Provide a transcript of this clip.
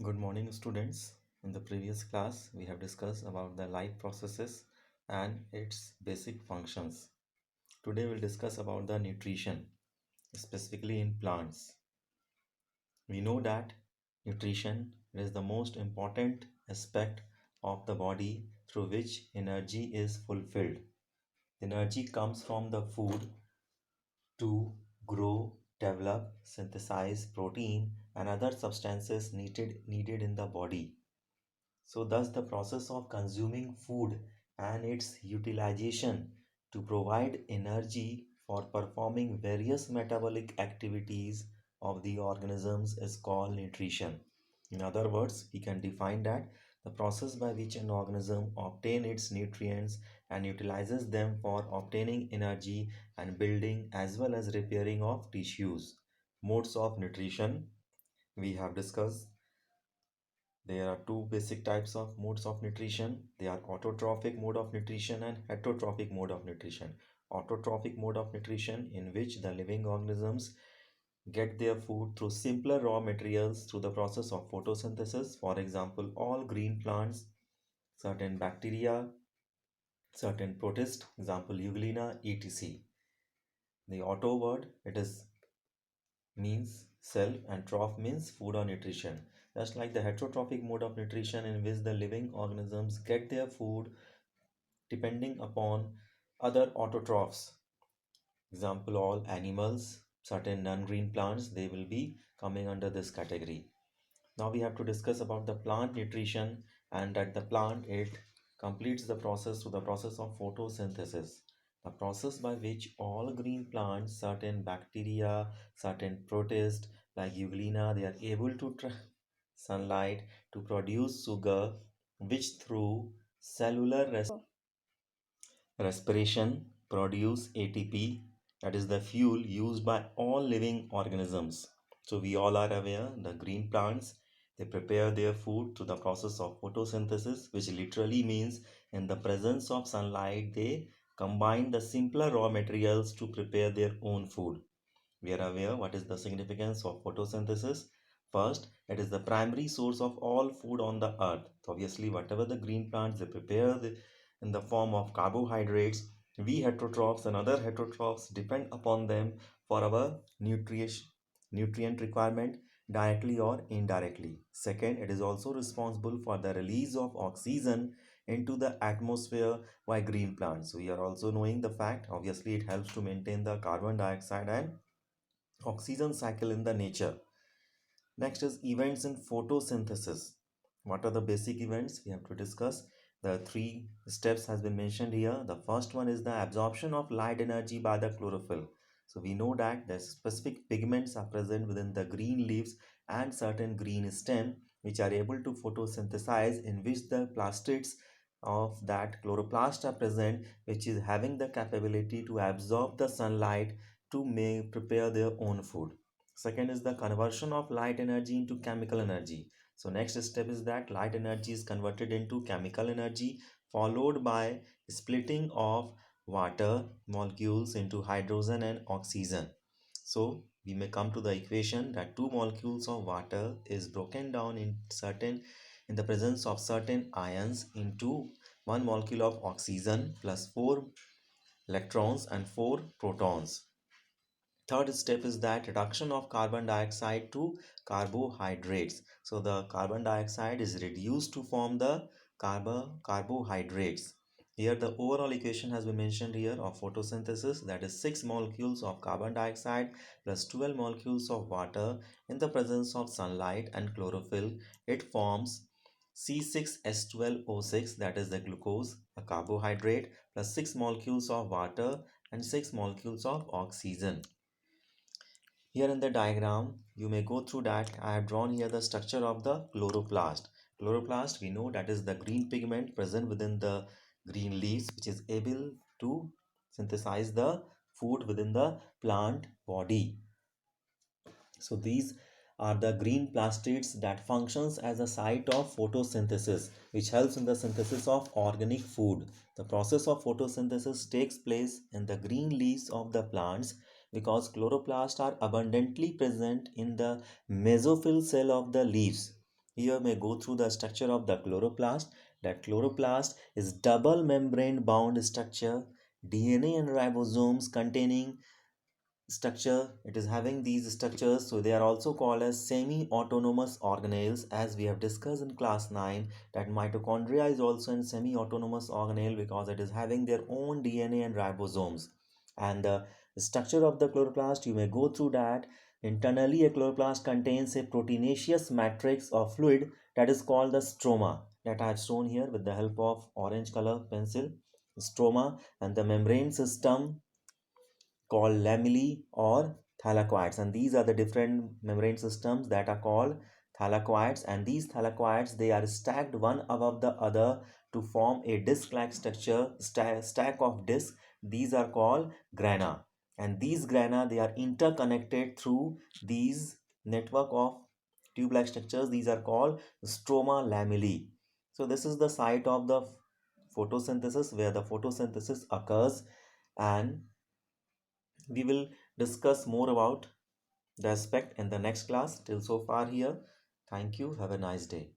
Good morning, students. In the previous class, we have discussed about the life processes and its basic functions. Today, we'll discuss about the nutrition, specifically in plants. We know that nutrition is the most important aspect of the body through which energy is fulfilled. Energy comes from the food to grow, develop, synthesize protein and other substances needed in the body. So, thus, the process of consuming food and its utilization to provide energy for performing various metabolic activities of the organisms is called nutrition. In other words, we can define that the process by which an organism obtains its nutrients and utilizes them for obtaining energy and building as well as repairing of tissues. Modes of nutrition we have discussed. There are two basic types of modes of nutrition. They are autotrophic mode of nutrition and heterotrophic mode of nutrition. Autotrophic mode of nutrition in which the living organisms get their food through simpler raw materials through the process of photosynthesis. For example, all green plants, certain bacteria, certain protists, example Euglena, etc. The auto word, it is means self and troph means food or nutrition. Just like the heterotrophic mode of nutrition in which the living organisms get their food depending upon other autotrophs. Example all animals, certain non-green plants, they will be coming under this category. Now we have to discuss about the plant nutrition and that the plant it completes the process through the process of photosynthesis. The process by which all green plants, certain bacteria, certain protists like Euglena, they are able to sunlight to produce sugar which through cellular respiration produce ATP, that is the fuel used by all living organisms. So we all are aware the green plants they prepare their food through the process of photosynthesis, which literally means in the presence of sunlight they combine the simpler raw materials to prepare their own food. We are aware what is the significance of photosynthesis. First, it is the primary source of all food on the earth. So obviously, whatever the green plants they prepare in the form of carbohydrates, we heterotrophs and other heterotrophs depend upon them for our nutrient requirement directly or indirectly. Second, it is also responsible for the release of oxygen into the atmosphere by green plants. We are also knowing the fact, obviously, it helps to maintain the carbon dioxide and oxygen cycle in the nature. Next is events in photosynthesis. What are the basic events we have to discuss? The three steps has been mentioned here. The first one is the absorption of light energy by the chlorophyll. So we know that the specific pigments are present within the green leaves and certain green stem which are able to photosynthesize, in which the plastids of that chloroplast are present, which is having the capability to absorb the sunlight to make prepare their own food. Second is the conversion of light energy into chemical energy. So next step is that light energy is converted into chemical energy, followed by splitting of water molecules into hydrogen and oxygen. So we may come to the equation that two molecules of water is broken down in the presence of certain ions into one molecule of oxygen plus four electrons and four protons. Third step is that reduction of carbon dioxide to carbohydrates. So the carbon dioxide is reduced to form the carbohydrates. Here the overall equation has been mentioned here of photosynthesis, that is 6 molecules of carbon dioxide plus 12 molecules of water in the presence of sunlight and chlorophyll. It forms C6H12O6, that is the glucose, a carbohydrate, plus 6 molecules of water and 6 molecules of oxygen. Here in the diagram, you may go through that. I have drawn here the structure of the chloroplast. Chloroplast, we know that is the green pigment present within the green leaves, which is able to synthesize the food within the plant body. So these are the green plastids that functions as a site of photosynthesis, which helps in the synthesis of organic food. The process of photosynthesis takes place in the green leaves of the plants because chloroplasts are abundantly present in the mesophyll cell of the leaves. Here may go through the structure of the chloroplast. That chloroplast is double membrane bound structure, DNA and ribosomes containing structure. It is having these structures, so they are also called as semi-autonomous organelles, as we have discussed in class 9 that mitochondria is also a semi-autonomous organelle because it is having their own DNA and ribosomes. And the structure of the chloroplast, you may go through that. Internally, a chloroplast contains a proteinaceous matrix of fluid that is called the stroma, that I have shown here with the help of orange color pencil. Stroma, and the membrane system called lamellae or thylakoids, and these are the different membrane systems that are called thylakoids. And these thylakoids, they are stacked one above the other to form a disc like structure, stack of discs. These are called grana, and these grana, they are interconnected through these network of tube like structures. These are called stroma lamellae. So this is the site of the photosynthesis, where the photosynthesis occurs. And we will discuss more about the aspect in the next class. Till so far here, thank you, have a nice day.